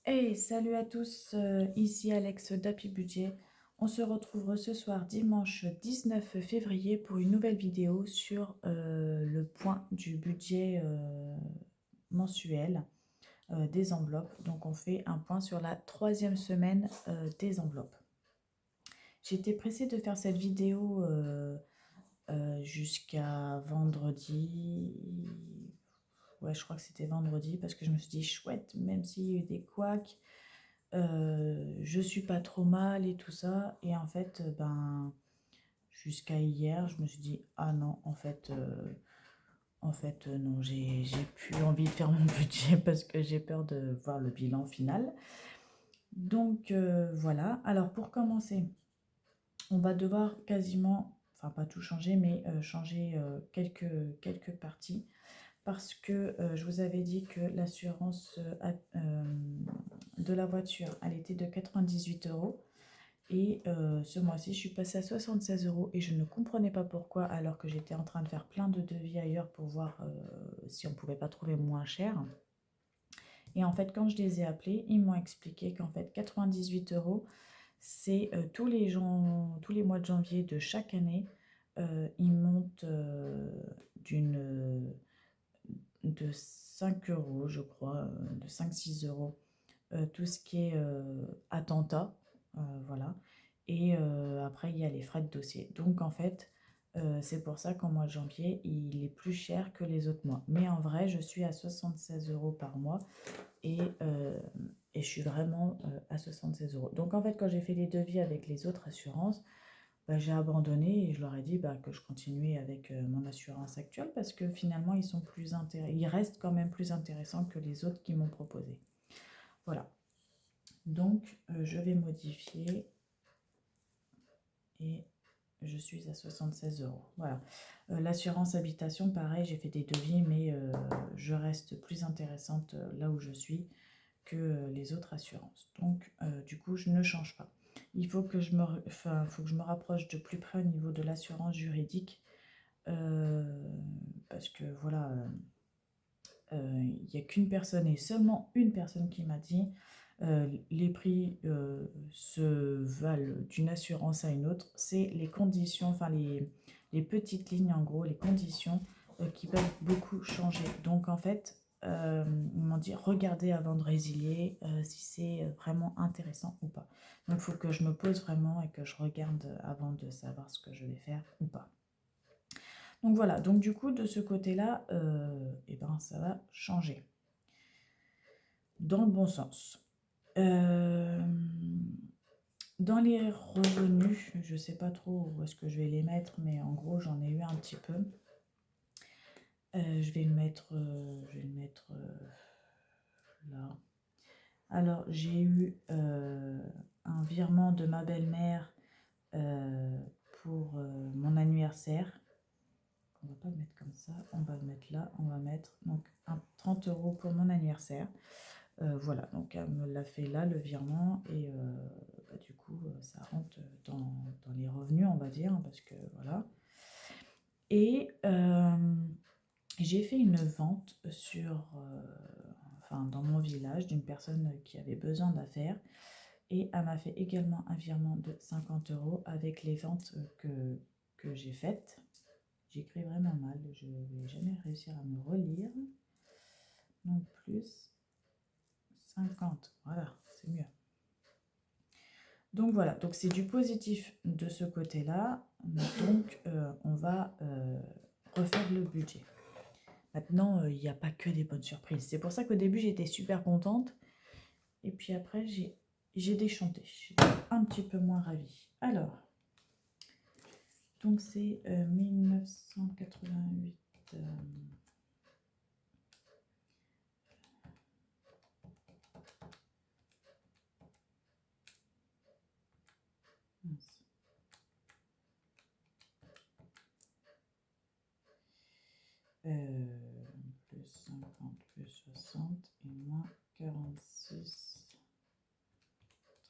Hey, salut à tous, ici Alex d'Happy Budget. On se retrouve ce soir dimanche 19 février pour une nouvelle vidéo sur le point du budget mensuel des enveloppes. Donc on fait un point sur la troisième semaine des enveloppes. J'étais pressée de faire cette vidéo jusqu'à vendredi. Ouais, je crois que c'était vendredi parce que je me suis dit chouette, même s'il y a eu des couacs. Je suis pas trop mal et tout ça. Et en fait, ben, jusqu'à hier, je me suis dit, ah non, non, j'ai plus envie de faire mon budget parce que j'ai peur de voir le bilan final. Donc voilà. Alors pour commencer, on va devoir quasiment, enfin pas tout changer, mais changer quelques parties parce que je vous avais dit que l'assurance de la voiture, elle était de 98 euros. Et ce mois-ci, je suis passée à 76 euros et je ne comprenais pas pourquoi, alors que j'étais en train de faire plein de devis ailleurs pour voir si on ne pouvait pas trouver moins cher. Et en fait, quand je les ai appelés, ils m'ont expliqué qu'en fait, 98 euros, c'est tous les mois de janvier de chaque année, ils montent de 5 euros, je crois, de 5-6 euros, tout ce qui est attentat, voilà. Et après, il y a les frais de dossier. Donc, en fait, c'est pour ça qu'en mois de janvier, il est plus cher que les autres mois. Mais en vrai, je suis à 76 euros par mois et, euh, et je suis vraiment à 76 euros. Donc, en fait, quand j'ai fait les devis avec les autres assurances, bah, j'ai abandonné et je leur ai dit bah, que je continuais avec mon assurance actuelle parce que finalement, ils restent quand même plus intéressants que les autres qui m'ont proposé. Voilà. Donc, je vais modifier et je suis à 76 euros. Voilà. L'assurance habitation, pareil, j'ai fait des devis, mais je reste plus intéressante là où je suis que les autres assurances. Donc, du coup, je ne change pas. Il faut que faut que je me rapproche de plus près au niveau de l'assurance juridique parce que voilà, il n'y a qu'une personne et seulement une personne qui m'a dit les prix se valent d'une assurance à une autre. C'est les conditions, enfin les petites lignes en gros, les conditions qui peuvent beaucoup changer. Donc en fait, ils m'ont dit regardez avant de résilier si c'est vraiment intéressant ou pas. Donc il faut que je me pose vraiment et que je regarde avant de savoir ce que je vais faire ou pas. Donc voilà, donc du coup de ce côté-là, eh ben, ça va changer dans le bon sens. Dans les revenus, je ne sais pas trop où est-ce que je vais les mettre, mais en gros j'en ai eu un petit peu. Je vais le mettre là. Alors j'ai eu un virement de ma belle-mère pour mon anniversaire. On va pas le mettre comme ça, on va le mettre là, on va mettre donc 30 euros pour mon anniversaire. Voilà, donc elle me l'a fait là, le virement, et bah, du coup, ça rentre dans les revenus, on va dire, hein, parce que voilà. Et j'ai fait une vente dans mon village d'une personne qui avait besoin d'affaires, et elle m'a fait également un virement de 50 euros avec les ventes que j'ai faites. J'écris vraiment mal, je ne vais jamais réussir à me relire. Donc plus 50, voilà, c'est mieux. Donc voilà, donc c'est du positif de ce côté-là. Donc on va refaire le budget. Maintenant, il n'y a pas que des bonnes surprises. C'est pour ça qu'au début, j'étais super contente. Et puis après, j'ai déchanté. J'étais un petit peu moins ravie. Alors, donc c'est 1988. Mince. Plus 50, plus 60 et moins 46,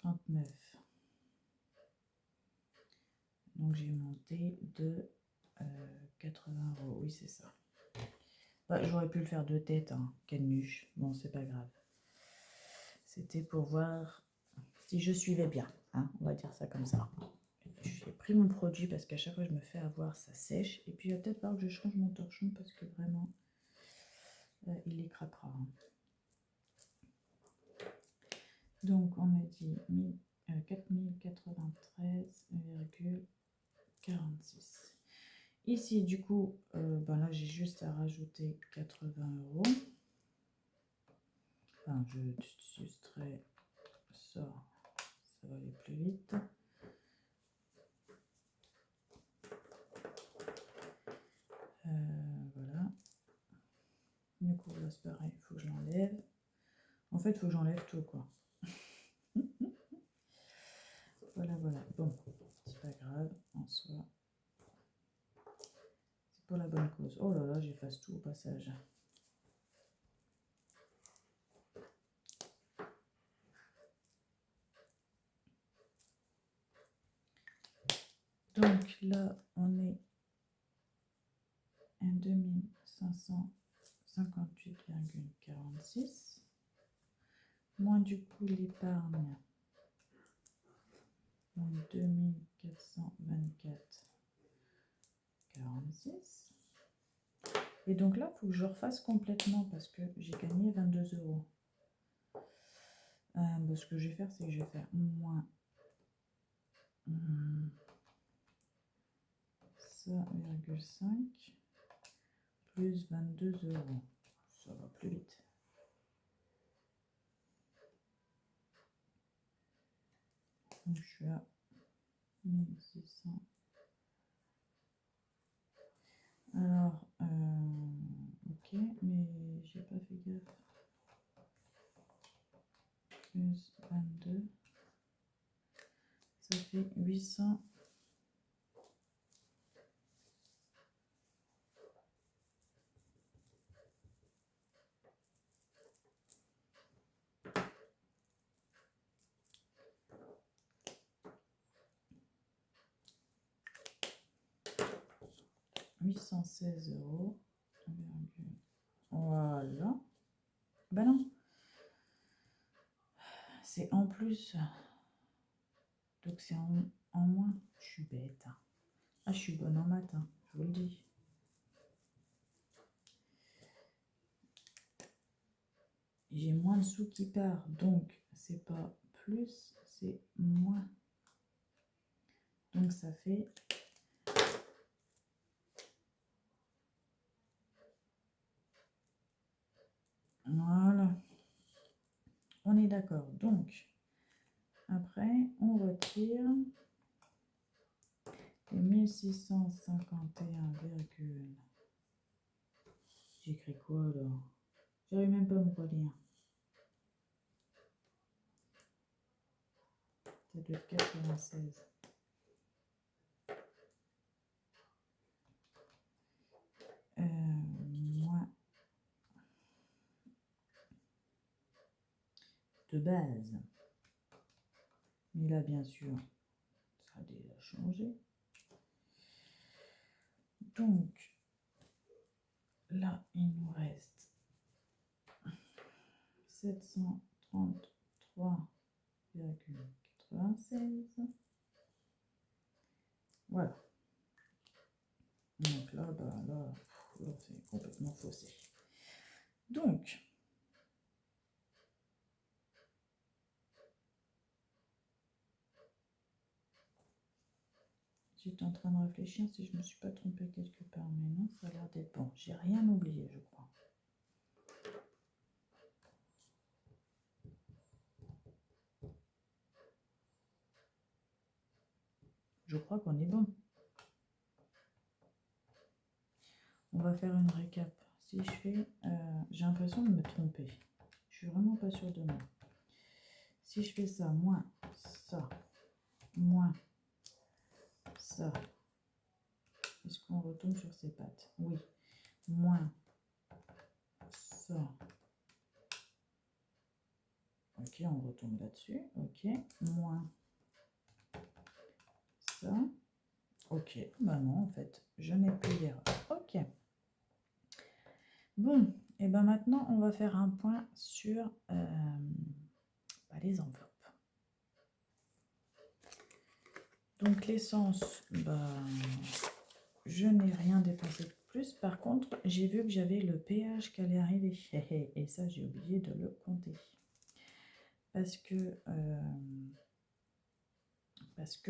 39. Donc j'ai monté de 80 euros, oui c'est ça. Bah, j'aurais pu le faire de tête, hein. Quelle nuche. Bon, c'est pas grave. C'était pour voir si je suivais bien, hein, on va dire ça comme ça. J'ai pris mon produit parce qu'à chaque fois je me fais avoir, ça sèche. Et puis il va peut-être falloir que je change mon torchon parce que vraiment, il est cracra. Hein. Donc on a dit 4093,46. Ici du coup, ben là j'ai juste à rajouter 80 €. Enfin, je sustrais ça, ça va aller plus vite. Voilà. Du coup là c'est pareil, il faut que je l'enlève. En fait il faut que j'enlève tout quoi. Voilà, bon, c'est pas grave en soi. C'est pour la bonne cause. Oh là là, j'efface tout au passage. Donc là, on est à 2558,46. Moins du coup l'épargne. Donc 2424,46. Et donc là, il faut que je refasse complètement parce que j'ai gagné 22 €. Ce que je vais faire, c'est que je vais faire moins ça, 0,5 plus 22 €. Ça va plus vite. Donc je suis à 1600. Alors, ok, mais j'ai pas fait gaffe. Plus 22. Ça fait 800. €816. Voilà. Ben non. C'est en plus. Donc c'est en moins. Je suis bête. Ah, je suis bonne en maths, hein, je vous le dis. J'ai moins de sous qui part, donc c'est pas plus, c'est moins. Donc ça fait... Voilà. On est d'accord. Donc, après, on retire les 1651, j'écris quoi alors? J'arrive même pas à me relire. Ça doit être 96. Moins de base. Mais là, bien sûr, ça a déjà changé. Donc, là, il nous reste 733,96. Voilà. Donc là, bah, là c'est complètement faussé. Donc, j'étais en train de réfléchir si je ne me suis pas trompée quelque part, mais non, ça a l'air d'être bon. J'ai rien oublié, je crois. Je crois qu'on est bon. On va faire une récap. Si je fais... j'ai l'impression de me tromper. Je suis vraiment pas sûre de moi. Si je fais ça, moins ça, moins ça, est-ce qu'on retombe sur ses pattes? Oui. Moins ça. Ok, on retombe là-dessus. Ok. Moins ça. Ok. Bah non, en fait, je n'ai plus d'erreur. Ok. Bon, et ben maintenant, on va faire un point sur les enveloppes. Donc l'essence, je n'ai rien dépensé de plus. Par contre, j'ai vu que j'avais le péage qui allait arriver. Et ça, j'ai oublié de le compter. Parce que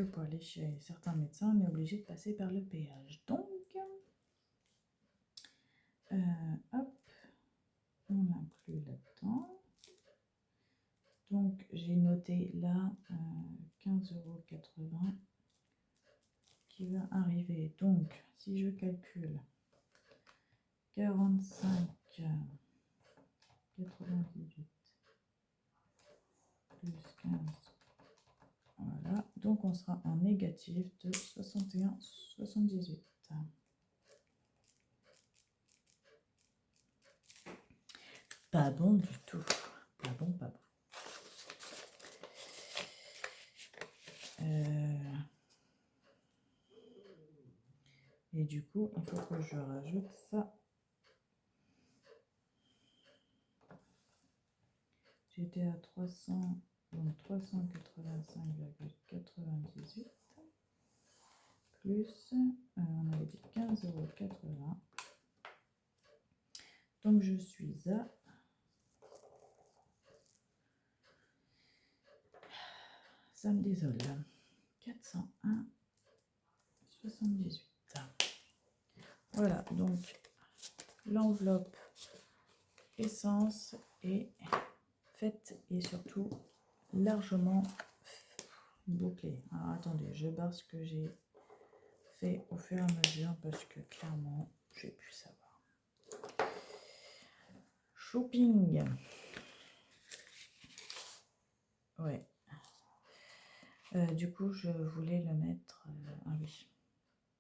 pour aller chez certains médecins, on est obligé de passer par le péage. Donc, hop, on inclut là-dedans. Donc, j'ai noté là 15,80 € qui va arriver. Donc, si je calcule 45,98 plus 15, voilà. Donc, on sera en négatif de 61,78. Pas bon du tout. Pas bon, pas bon. Et du coup, il faut que je rajoute ça. J'étais à 385,98 plus, on avait dit 15,80 €. Donc je suis à ça me désole. 401,78. Voilà, donc l'enveloppe essence est faite et surtout largement bouclée. Alors attendez, je barre ce que j'ai fait au fur et à mesure parce que clairement, j'ai pu savoir. Shopping. Ouais. Du coup, je voulais le mettre... ah oui.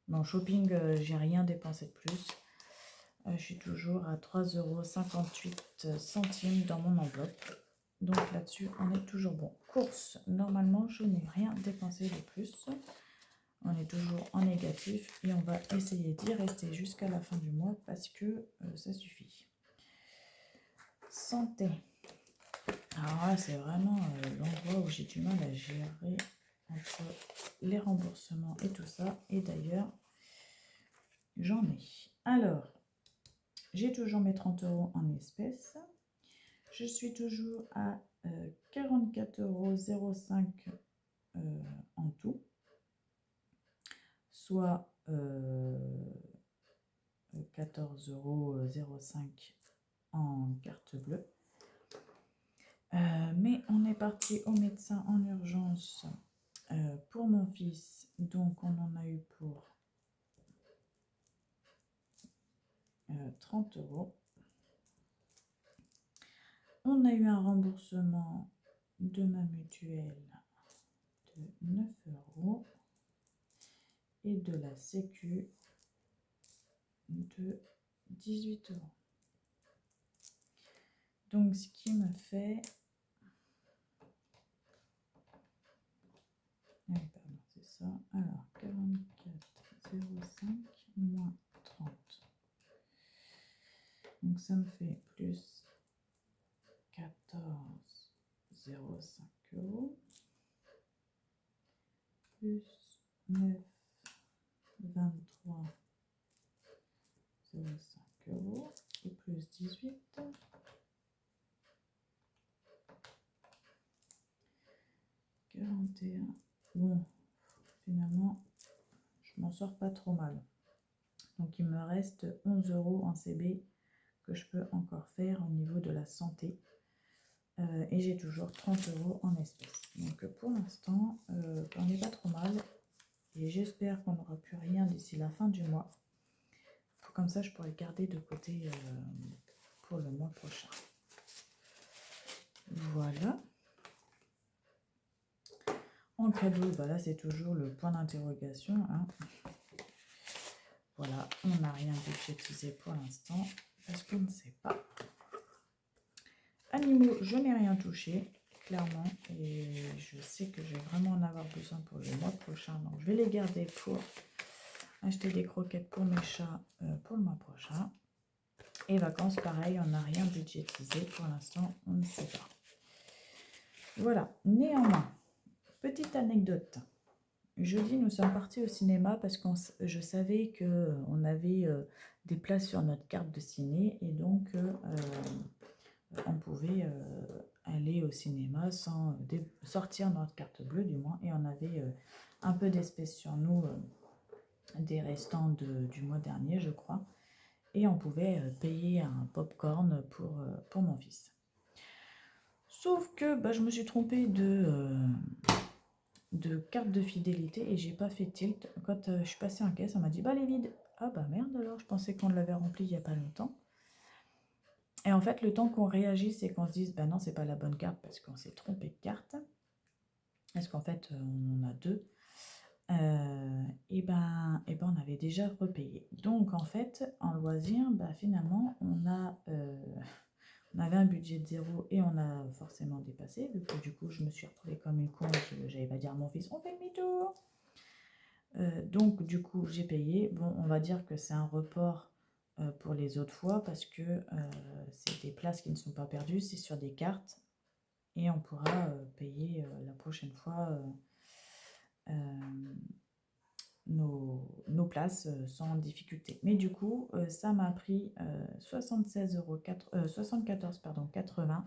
Non, shopping, j'ai rien dépensé de plus. Je suis toujours à 3,58 € dans mon enveloppe. Donc là-dessus, on est toujours bon. Course, normalement, je n'ai rien dépensé de plus. On est toujours en négatif et on va essayer d'y rester jusqu'à la fin du mois parce que ça suffit. Santé. Alors là, c'est vraiment l'endroit où j'ai du mal à gérer entre les remboursements et tout ça. Et d'ailleurs, j'en ai. Alors, j'ai toujours mes 30 € en espèces. Je suis toujours à 44,05 € en tout. Soit 14,05 € en carte bleue. Mais on est parti au médecin en urgence pour mon fils. Donc on en a eu pour 30 €. On a eu un remboursement de ma mutuelle de 9 € et de la Sécu de 18 €. Donc ce qui me fait... Ah, pardon, c'est ça. Alors 44,05 moins 30. Donc ça me fait plus 14,05 € plus 9, 23,05 € et plus 18, 41. Bon, finalement, je m'en sors pas trop mal. Donc il me reste 11 € en CB que je peux encore faire au niveau de la santé. Et j'ai toujours 30 € en espèces. Donc pour l'instant, on n'est pas trop mal. Et j'espère qu'on n'aura plus rien d'ici la fin du mois. Comme ça, je pourrais le garder de côté pour le mois prochain. Voilà. En cadeau, là, c'est toujours le point d'interrogation. Hein. Voilà, on n'a rien budgétisé pour l'instant parce qu'on ne sait pas. Animaux, je n'ai rien touché, clairement. Et je sais que je vais vraiment en avoir besoin pour le mois prochain. Donc, je vais les garder pour acheter des croquettes pour mes chats pour le mois prochain. Et vacances, pareil, on n'a rien budgétisé. Pour l'instant, on ne sait pas. Voilà, néanmoins, petite anecdote. Jeudi, nous sommes partis au cinéma parce que je savais qu'on avait des places sur notre carte de ciné et donc on pouvait aller au cinéma sans sortir notre carte bleue du moins, et on avait un peu d'espèces sur nous, des restants du mois dernier je crois, et on pouvait payer un popcorn pour mon fils. Sauf que bah, je me suis trompée de carte de fidélité et j'ai pas fait tilt. Quand je suis passée en caisse, on m'a dit bah elle est vide. Ah bah merde, alors je pensais qu'on l'avait remplie il y a pas longtemps. Et en fait, le temps qu'on réagisse et qu'on se dise bah non, c'est pas la bonne carte parce qu'on s'est trompé de carte, parce qu'en fait on en a deux, et ben on avait déjà repayé. Donc en fait, en loisir, bah finalement on avait un budget de 0 et on a forcément dépassé, vu que du coup je me suis retrouvée comme une con, j'allais pas dire à mon fils on fait demi-tour. Donc du coup j'ai payé. Bon, on va dire que c'est un report pour les autres fois parce que c'est des places qui ne sont pas perdues, c'est sur des cartes et on pourra payer la prochaine fois nos places sans difficulté. Mais du coup ça m'a pris 74,80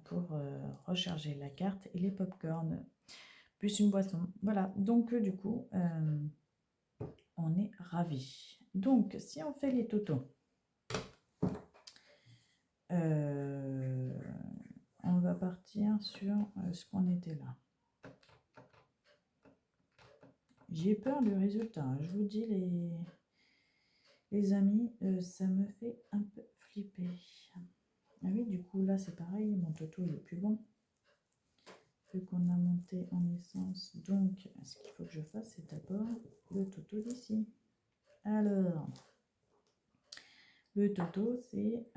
pour recharger la carte et les pop-corn plus une boisson. Voilà, donc du coup on est ravis. Donc, si on fait les totaux, on va partir sur ce qu'on était là. J'ai peur du résultat. Je vous dis, les amis, ça me fait un peu flipper. Ah oui, du coup, là, c'est pareil. Mon toto, il est plus bon. Vu qu'on a monté en essence. Donc, ce qu'il faut que je fasse, c'est d'abord le toto d'ici. Alors, le toto, c'est...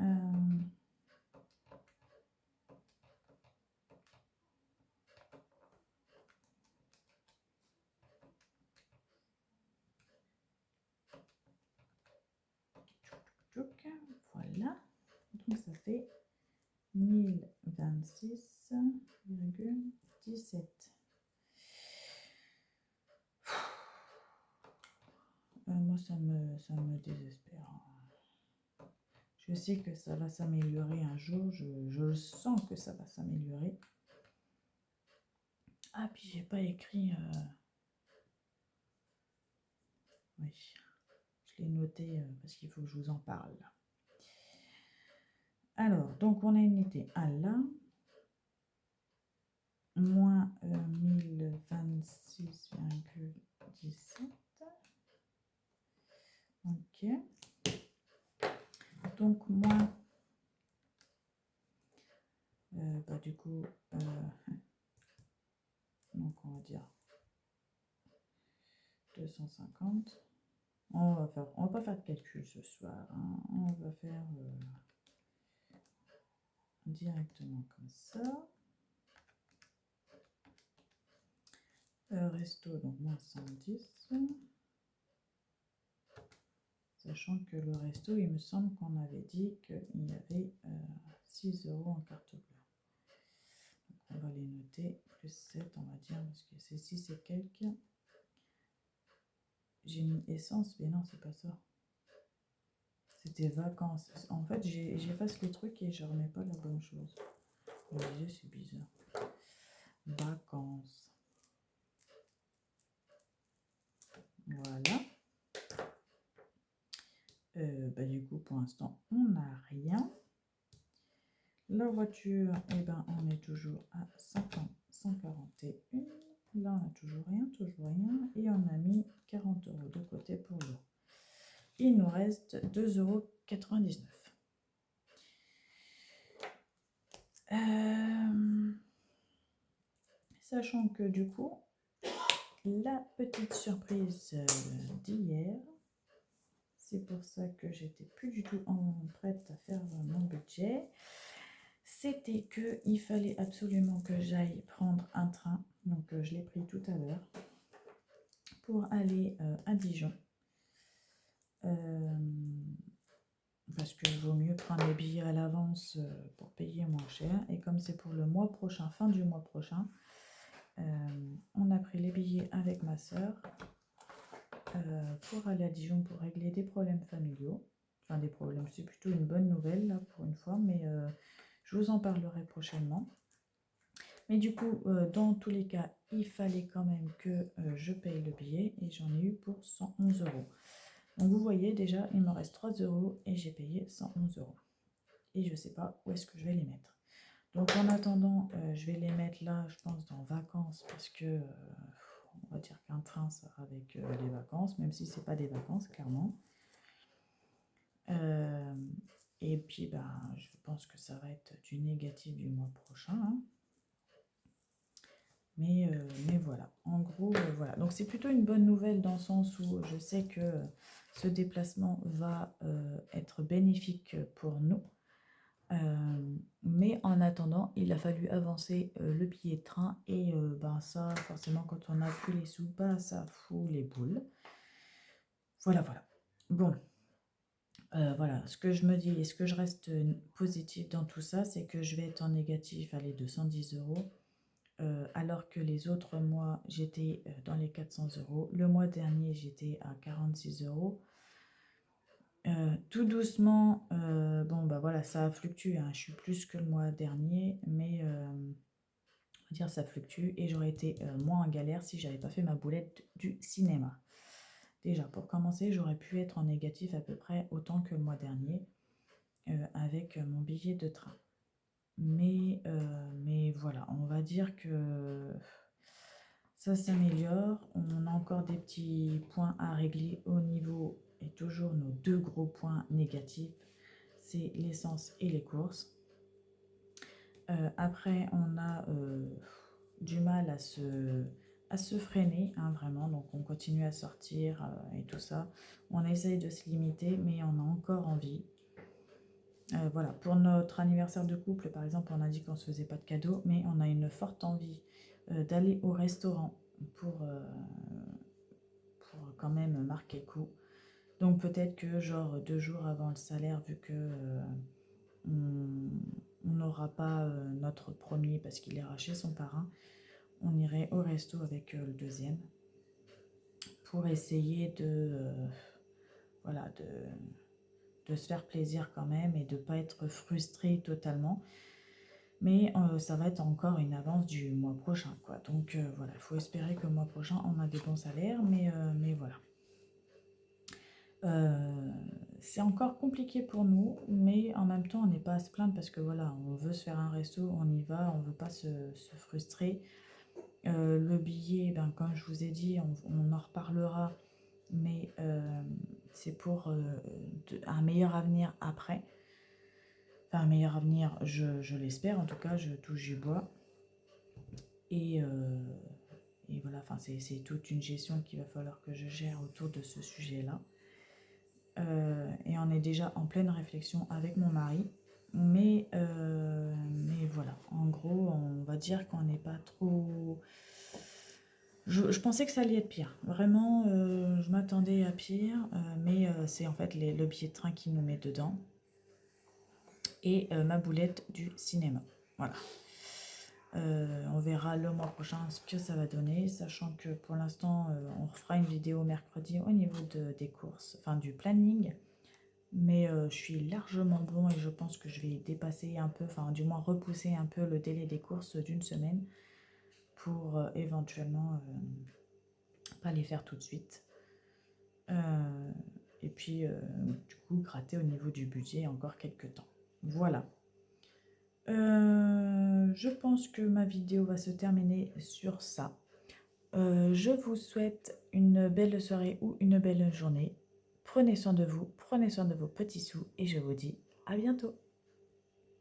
voilà. Donc, ça fait 1026,17. Moi, ça me désespère. Je sais que ça va s'améliorer un jour. Je sens que ça va s'améliorer. Ah, puis j'ai pas écrit... Oui, je l'ai noté parce qu'il faut que je vous en parle. Alors, donc on a une unité 1 là. Moins 1026,17. Ok. Donc moins... bah, du coup... donc on va dire 250. On va pas faire de calcul ce soir. Hein. On va faire directement comme ça. Resto, donc moins 110. Sachant que le resto, il me semble qu'on avait dit qu'il y avait 6 € en carte bleue. Donc on va les noter. Plus 7, on va dire, parce que c'est 6 et quelques. J'ai mis essence, mais non, c'est pas ça. C'était vacances. En fait, j'efface le truc et je remets pas la bonne chose. Je me disais, c'est bizarre. Vacances. Voilà. Bah, du coup, pour l'instant, on n'a rien. La voiture, eh ben, on est toujours à 141. Là, on n'a toujours rien, Et on a mis 40 € de côté pour l'eau. Il nous reste 2,99 €. Sachant que du coup, la petite surprise d'hier, c'est pour ça que j'étais plus du tout prête à faire mon budget, c'était qu'il fallait absolument que j'aille prendre un train. Donc je l'ai pris tout à l'heure pour aller à Dijon. parce qu'il vaut mieux prendre les billets à l'avance pour payer moins cher. Et comme c'est pour le mois prochain, fin du mois prochain, on a pris les billets avec ma soeur pour aller à Dijon pour régler des problèmes familiaux. Enfin, des problèmes, c'est plutôt une bonne nouvelle là pour une fois, mais je vous en parlerai prochainement. Mais du coup, dans tous les cas, il fallait quand même que je paye le billet et j'en ai eu pour 111 euros. Donc vous voyez déjà, il me reste 3 euros et j'ai payé 111 euros. Et je ne sais pas où est-ce que je vais les mettre. Donc en attendant, je vais les mettre là, je pense, dans vacances, parce que on va dire qu'un train, ça va avec les vacances, même si c'est pas des vacances, clairement. Et puis, ben, je pense que ça va être du négatif du mois prochain. Hein. Mais voilà, en gros, voilà. Donc c'est plutôt une bonne nouvelle dans le sens où je sais que ce déplacement va être bénéfique pour nous. Mais en attendant, il a fallu avancer le billet de train et ben ça, forcément, quand on n'a plus les sous, bah, ça fout les boules. Voilà, voilà. Bon, voilà, ce que je me dis et ce que je reste positif dans tout ça, c'est que je vais être en négatif, allez, de 110 euros. Alors que les autres mois, j'étais dans les 400 euros. Le mois dernier, j'étais à 46 euros. Tout doucement, bon, bah voilà, ça a fluctué. Hein. Je suis plus que le mois dernier, mais on va dire ça fluctue et j'aurais été moins en galère si j'avais pas fait ma boulette du cinéma. Déjà, pour commencer, j'aurais pu être en négatif à peu près autant que le mois dernier avec mon billet de train. Mais voilà, on va dire que ça s'améliore. On a encore des petits points à régler au niveau, et toujours nos deux gros points négatifs, c'est l'essence et les courses. Après, on a du mal à se freiner, hein, vraiment. Donc, on continue à sortir et tout ça. On essaye de se limiter, mais on a encore envie. Voilà, pour notre anniversaire de couple, par exemple, on a dit qu'on ne se faisait pas de cadeaux, mais on a une forte envie d'aller au restaurant pour quand même marquer le coup. Donc peut-être que genre 2 jours avant le salaire, vu que on n'aura pas notre premier parce qu'il ira chez son parrain, on irait au resto avec le deuxième pour essayer voilà, de se faire plaisir quand même et de ne pas être frustré totalement. Mais ça va être encore une avance du mois prochain, quoi. Donc voilà, il faut espérer que le mois prochain, on a des bons salaires, mais voilà. C'est encore compliqué pour nous, mais en même temps, on n'est pas à se plaindre parce que voilà, on veut se faire un resto, on y va, on ne veut pas se frustrer. Le billet, ben, comme je vous ai dit, on en reparlera, mais c'est pour un meilleur avenir après. Enfin, un meilleur avenir, je l'espère, en tout cas, je touche du bois. Et voilà, enfin, c'est toute une gestion qu'il va falloir que je gère autour de ce sujet-là. Et on est déjà en pleine réflexion avec mon mari. Mais voilà, en gros, on va dire qu'on n'est pas trop... Je pensais que ça allait être pire. Vraiment, je m'attendais à pire. Mais c'est en fait le billet de train qui nous met dedans. Et ma boulette du cinéma. Voilà. On verra le mois prochain ce que ça va donner, sachant que pour l'instant, on refera une vidéo mercredi au niveau des courses, enfin du planning. Mais je suis largement bon et je pense que je vais dépasser un peu, enfin du moins repousser un peu le délai des courses d'une semaine pour éventuellement pas les faire tout de suite. Et puis du coup gratter au niveau du budget encore quelques temps. Voilà. Je pense que ma vidéo va se terminer sur ça. Je vous souhaite une belle soirée ou une belle journée. Prenez soin de vous, prenez soin de vos petits sous et je vous dis à bientôt.